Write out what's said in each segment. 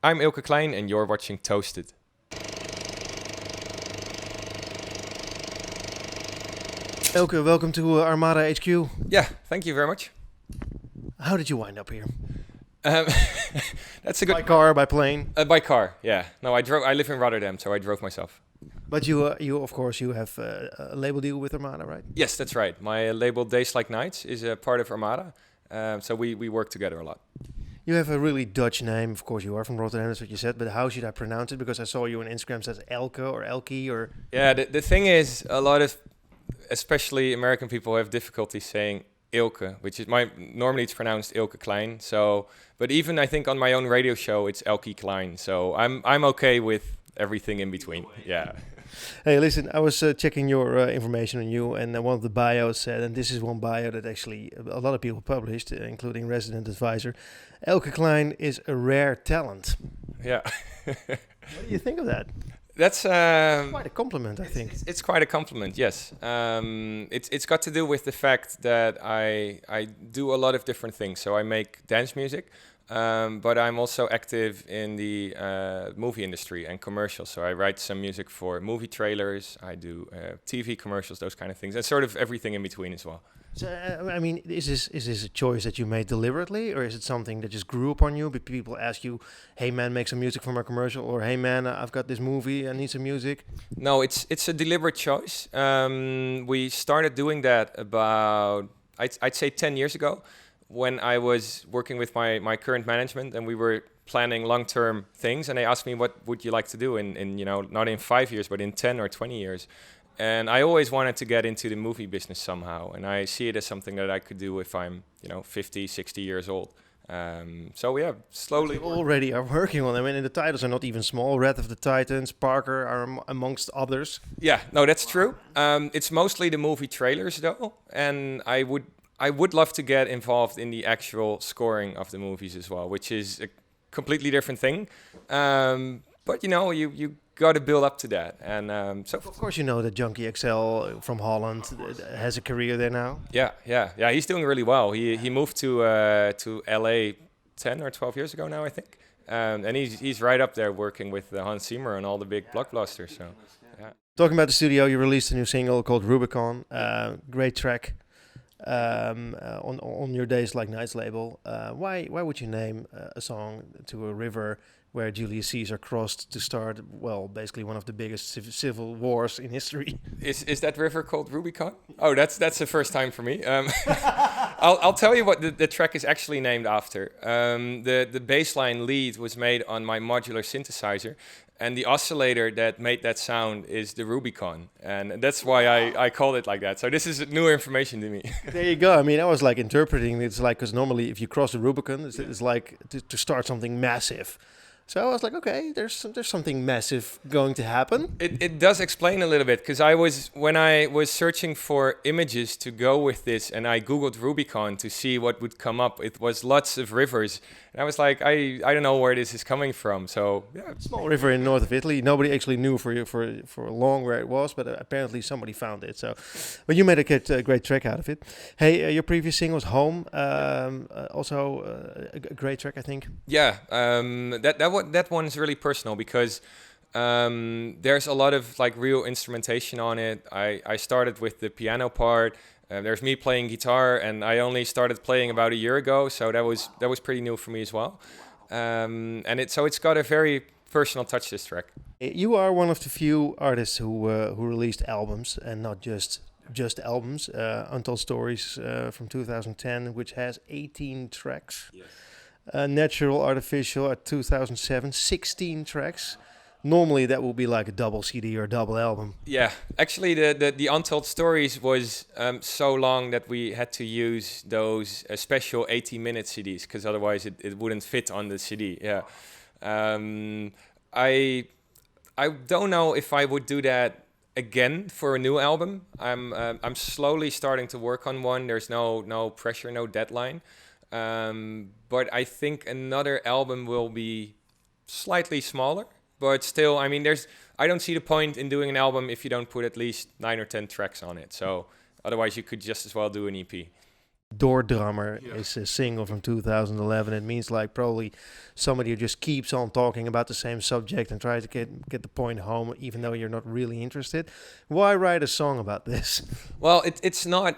I'm Eelke Kleijn and you're watching Toasted. Eelke, welcome to Armada HQ. Yeah, thank you very much. How did you wind up here? Um, that's a good... By car, by plane? By car, yeah. No, I drove. I live in Rotterdam, so I drove myself. But you of course, you have a label deal with Armada, right? Yes, that's right. My label Days Like Nights is a part of Armada, so we work together a lot. You have a really Dutch name. Of course, you are from Rotterdam, that's what you said. But how should I pronounce it? Because I saw you on Instagram says Elke or Elke or... Yeah, the thing is, a lot of, especially American people, have difficulty saying Eelke, which is normally it's pronounced Eelke Kleijn. So, but even I think on my own radio show, it's Eelke Kleijn. So I'm okay with everything in between. Yeah. Hey, listen, I was checking your information on you, and one of the bios said, and this is one bio that actually a lot of people published, including Resident Advisor, Eelke Kleijn is a rare talent. Yeah. What do you think of that? That's quite a compliment, I think. It's quite a compliment, yes. It's got to do with the fact that I do a lot of different things. So I make dance music, but I'm also active in the movie industry and commercials. So I write some music for movie trailers, I do TV commercials, those kind of things, and sort of everything in between as well. So, I mean, is this a choice that you made deliberately, or is it something that just grew upon you? People ask you, "Hey man, make some music for my commercial," or "Hey man, I've got this movie, I need some music." No, it's a deliberate choice. We started doing that about I'd say 10 years ago, when I was working with my current management, and we were planning long-term things, and they asked me, "What would you like to do in not in 5 years, but in 10 or 20 years?" And I always wanted to get into the movie business somehow. And I see it as something that I could do if I'm, 50, 60 years old. So yeah, slowly. You already are working on them. I mean, the titles are not even small. Wrath of the Titans, Parker are amongst others. Yeah, no, that's true. It's mostly the movie trailers though. And I would love to get involved in the actual scoring of the movies as well, which is a completely different thing. But you got to build up to that, and so of course you know that Junkie XL from Holland has a career there now. Yeah. He's doing really well. He moved to LA 10 or 12 years ago now, I think, and he's right up there working with Hans Zimmer and all the big blockbusters. So, yeah. Talking about the studio, you released a new single called Rubicon. Great track on your Days Like Nights label. Why would you name a song to a river where Julius Caesar crossed to start, well, basically one of the biggest civil wars in history? Is that river called Rubicon? Oh, that's the first time for me. I'll tell you what the track is actually named after. The bassline lead was made on my modular synthesizer, and the oscillator that made that sound is the Rubicon, and that's why I called it like that. So this is new information to me. There you go. I mean, I was like interpreting it's like, because normally if you cross the Rubicon, it's like to start something massive. So I was like, okay, there's something massive going to happen. It does explain a little bit, because when I was searching for images to go with this, and I Googled Rubicon to see what would come up, it was lots of rivers. And I was like, I don't know where this is coming from. So yeah, small river in north of Italy. Nobody actually knew for long where it was, but apparently somebody found it. So, but you made a great track out of it. Hey, your previous single was Home, also a great track, I think. Yeah, that one is really personal, because there's a lot of like real instrumentation on it. I started with the piano part. There's me playing guitar, and I only started playing about a year ago, so that was pretty new for me as well. And it's got a very personal touch, this track. You are one of the few artists who released albums, and not just albums. Untold Stories from 2010, which has 18 tracks. Yes. Natural Artificial at 2007, 16 tracks. Normally that would be like a double CD or a double album. Yeah, actually the Untold Stories was so long that we had to use those special 80-minute CDs, because otherwise it wouldn't fit on the CD. Yeah, I don't know if I would do that again for a new album. I'm slowly starting to work on one. There's no pressure, no deadline. But I think another album will be slightly smaller. But still, I mean, I don't see the point in doing an album if you don't put at least 9 or 10 tracks on it. So otherwise, you could just as well do an EP. Door Drummer is a single from 2011. It means like probably somebody who just keeps on talking about the same subject and tries to get the point home, even though you're not really interested. Why write a song about this? Well, it's not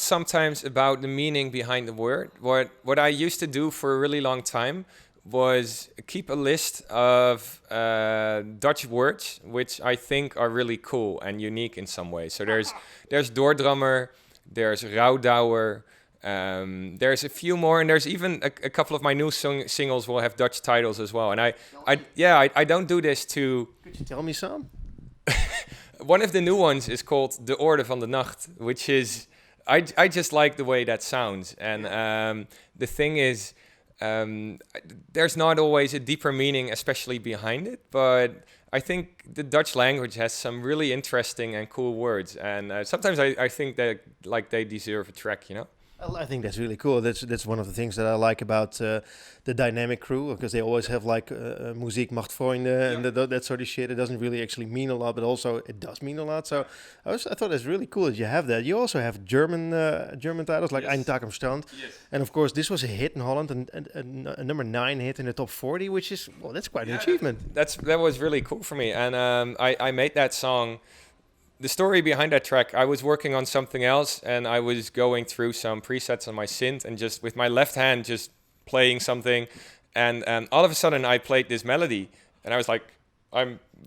sometimes about the meaning behind the word. What I used to do for a really long time was keep a list of Dutch words which I think are really cool and unique in some way. So there's doordrammer, there's rouwdouwer, there's a few more, and there's even a couple of my new singles will have Dutch titles as well. And I don't do this to. Could you tell me some? One of the new ones is called De Orde van de Nacht, which is I just like the way that sounds. And the thing is, there's not always a deeper meaning, especially behind it, but I think the Dutch language has some really interesting and cool words, and sometimes I think that like they deserve a track, you know. I think that's really cool. That's one of the things that I like about the Dynamic Crew, because they always have like muziek macht vrienden and that sort of shit. It doesn't really actually mean a lot, but also it does mean a lot. So I thought it's really cool that you have that. You also have German titles like Ein Tag am Strand, and of course this was a hit in Holland and a number 9 hit in the top 40, which is that's quite an achievement. That was really cool for me, and I made that song. The story behind that track, I was working on something else and I was going through some presets on my synth and just with my left hand just playing something, and all of a sudden I played this melody and I was like,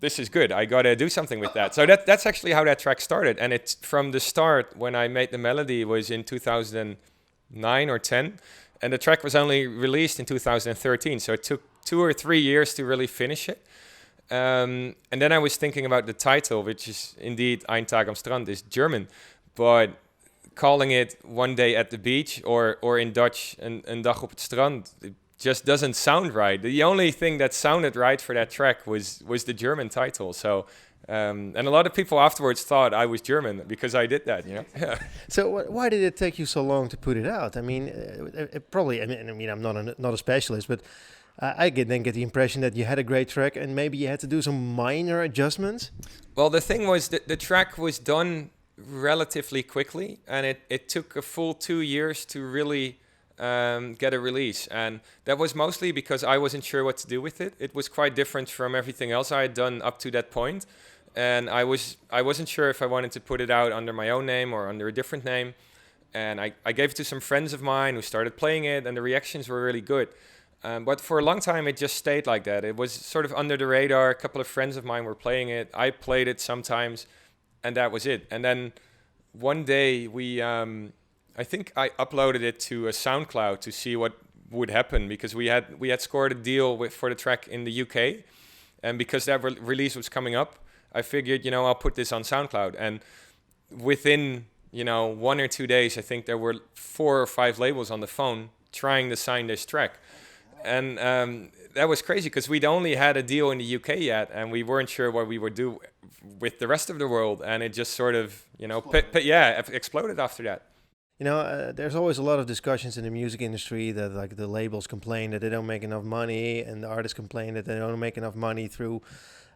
this is good, I gotta do something with that. So that's actually how that track started, and it's from the start when I made the melody was in 2009 or 10, and the track was only released in 2013, so it took 2 or 3 years to really finish it. And then I was thinking about the title, which is indeed Ein Tag am Strand, is German, but calling it One Day at the Beach or in Dutch een dag op het strand, it just doesn't sound right. The only thing that sounded right for that track was the German title. So and a lot of people afterwards thought I was German because I did that, you know. So why did it take you so long to put it out? I mean, it probably. I mean, I'm not a specialist, but I get the impression that you had a great track and maybe you had to do some minor adjustments. Well, the thing was that the track was done relatively quickly, and it took a full 2 years to really get a release. And that was mostly because I wasn't sure what to do with it. It was quite different from everything else I had done up to that point. And I wasn't sure if I wanted to put it out under my own name or under a different name. And I gave it to some friends of mine who started playing it, and the reactions were really good. But for a long time, it just stayed like that. It was sort of under the radar. A couple of friends of mine were playing it. I played it sometimes, and that was it. And then one day, I think I uploaded it to a SoundCloud to see what would happen, because we had scored a deal for the track in the UK, and because that release was coming up, I figured, I'll put this on SoundCloud. And within 1 or 2 days, I think there were 4 or 5 labels on the phone trying to sign this track. And that was crazy because we'd only had a deal in the UK yet, and we weren't sure what we would do with the rest of the world. And it just sort of, exploded after that. There's always a lot of discussions in the music industry that like the labels complain that they don't make enough money, and the artists complain that they don't make enough money through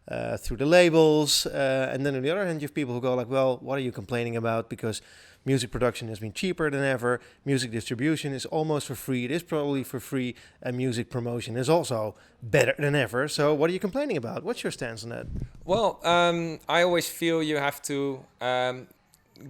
the labels. And then on the other hand, you have people who go like, well, what are you complaining about? Because music production has been cheaper than ever. Music distribution is almost for free. It is probably for free. And music promotion is also better than ever. So what are you complaining about? What's your stance on that? Well, I always feel you have to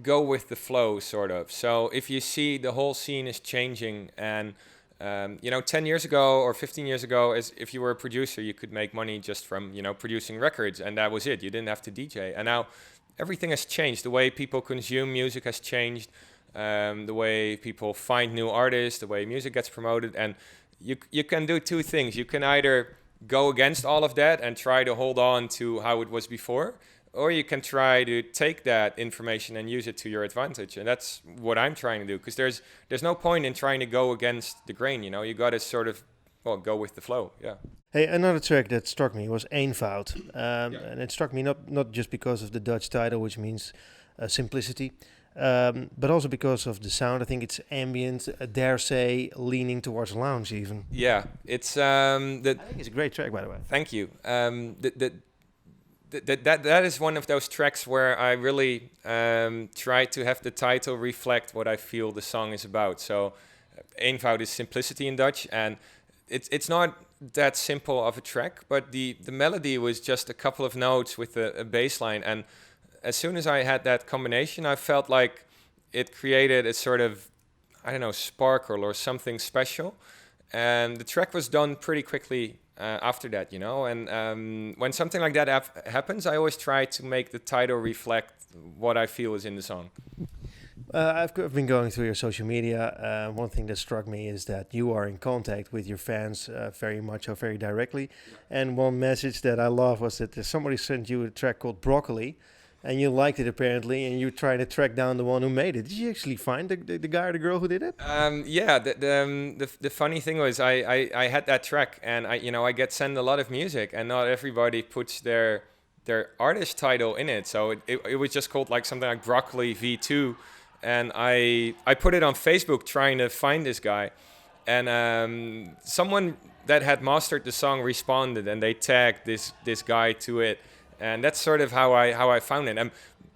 go with the flow, sort of. So if you see the whole scene is changing, and 10 years ago or 15 years ago, as if you were a producer, you could make money just from, producing records, and that was it. You didn't have to DJ. And now everything has changed. The way people consume music has changed. The way people find new artists, the way music gets promoted. And you can do 2 things. You can either go against all of that and try to hold on to how it was before, or you can try to take that information and use it to your advantage. And that's what I'm trying to do, because there's no point in trying to go against the grain. You got to sort of go with the flow. Yeah. Hey, another track that struck me was Eenvoud. And it struck me not just because of the Dutch title, which means simplicity, but also because of the sound. I think it's ambient, dare say, leaning towards lounge even. Yeah, it's I think it's a great track, by the way. Thank you. that is one of those tracks where I really try to have the title reflect what I feel the song is about. So eenvoud is simplicity in Dutch, and it's not that simple of a track, but the melody was just a couple of notes with a bass line, and as soon as I had that combination, I felt like it created a sort of, I don't know, sparkle or something special. And the track was done pretty quickly after that, you know. And when something like that happens, I always try to make the title reflect what I feel is in the song. I've been going through your social media. One thing that struck me is that you are in contact with your fans very much or very directly. And one message that I love was that somebody sent you a track called Broccoli, and you liked it apparently, and you tried to track down the one who made it. Did you actually find the guy or the girl who did it? Yeah, the funny thing was I had that track, and I get sent a lot of music, and not everybody puts their artist title in it. So it was just called like something like Broccoli V2, and I put it on Facebook trying to find this guy, and someone that had mastered the song responded, and they tagged this guy to it. And that's sort of how I found it.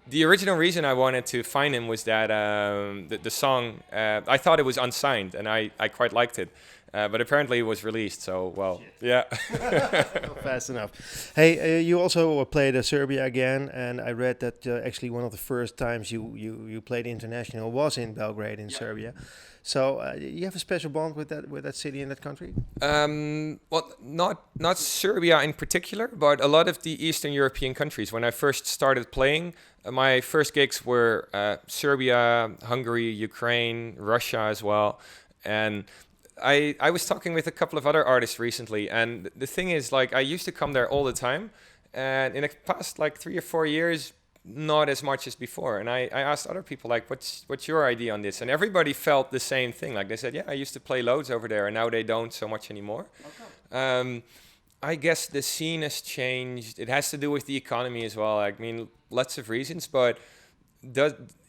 The original reason I wanted to find him was that the song, I thought it was unsigned, and I quite liked it. But apparently it was released, so, well, yeah. Fast enough. Hey, you also played Serbia again, and I read that actually one of the first times you played international was in Belgrade in Serbia. So you have a special bond with that city and that country? Well, not Serbia in particular, but a lot of the Eastern European countries. When I first started playing, my first gigs were Serbia, Hungary, Ukraine, Russia as well. And I was talking with a couple of other artists recently, and the thing is, like, I used to come there all the time, and in the past like 3 or 4 years, not as much as before. And I asked other people, like, what's your idea on this? And everybody felt the same thing. Like, they said, yeah, I used to play loads over there, and now they don't so much anymore. Okay. I guess the scene has changed. It has to do with the economy as well. I mean, lots of reasons, but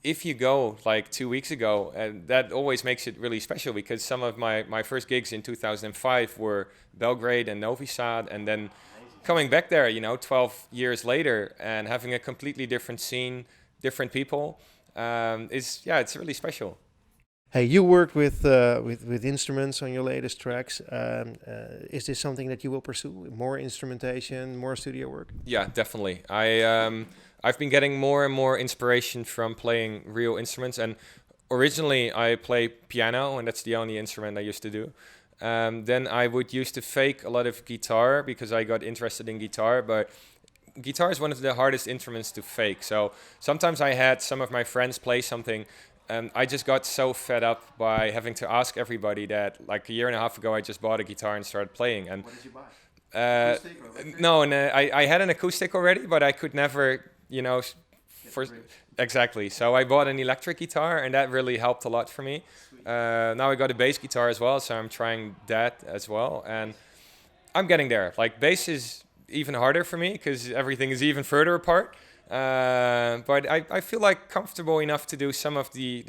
if you go like 2 weeks ago, that always makes it really special, because some of my first gigs in 2005 were Belgrade and Novi Sad, and then coming back there, 12 years later, and having a completely different scene, different people, it's really special. Hey, you worked with instruments on your latest tracks. Is this something that you will pursue? More instrumentation, more studio work? Yeah, definitely. I've been getting more and more inspiration from playing real instruments. And originally I play piano, and that's the only instrument I used to do. Then I would used to fake a lot of guitar because I got interested in guitar, but guitar is one of the hardest instruments to fake. So sometimes I had some of my friends play something, and I just got so fed up by having to ask everybody that, like, a year and a half ago I just bought a guitar and started playing. And what did you buy? No, and I had an acoustic already, but I could never, exactly. So I bought an electric guitar, and that really helped a lot for me. Now I got a bass guitar as well, so I'm trying that as well, and I'm getting there. Like, bass is even harder for me because everything is even further apart. But I feel like comfortable enough to do some of the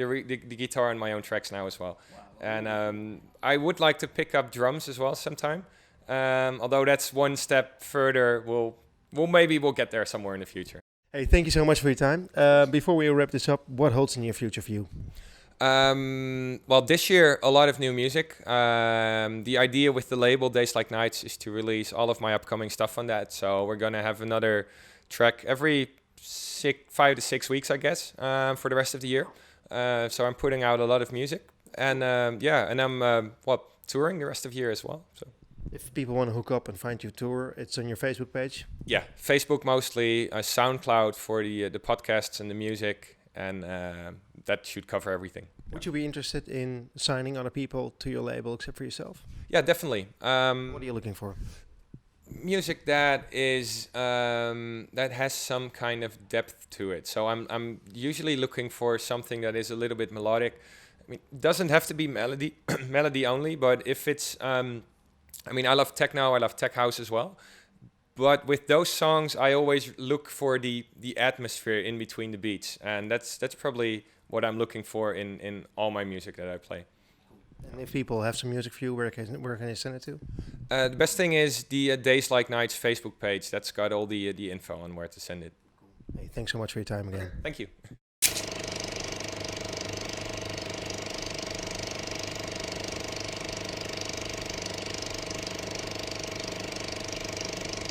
guitar on my own tracks now as well. Wow. And I would like to pick up drums as well sometime. Although that's one step further. We'll get there somewhere in the future. Hey, thank you so much for your time. Before we wrap this up, what holds in your future for you? Well, this year, a lot of new music. The idea with the label Days Like Nights is to release all of my upcoming stuff on that. So we're going to have another track every 5 to 6 weeks, I guess, for the rest of the year. So I'm putting out a lot of music. And and I'm touring the rest of the year as well. So if people want to hook up and find your tour, it's on your Facebook page? Yeah, Facebook mostly, SoundCloud for the podcasts and the music, and that should cover everything. Would you be interested in signing other people to your label except for yourself? Yeah, definitely. What are you looking for? Music that is that has some kind of depth to it. So I'm usually looking for something that is a little bit melodic. I mean, it doesn't have to be melody only, but if it's I love techno, I love tech house as well. But with those songs, I always look for the atmosphere in between the beats, and that's probably what I'm looking for in all my music that I play. And if people have some music for you, where can they send it to? The best thing is the Days Like Nights Facebook page. That's got all the info on where to send it. Hey, thanks so much for your time again. Thank you.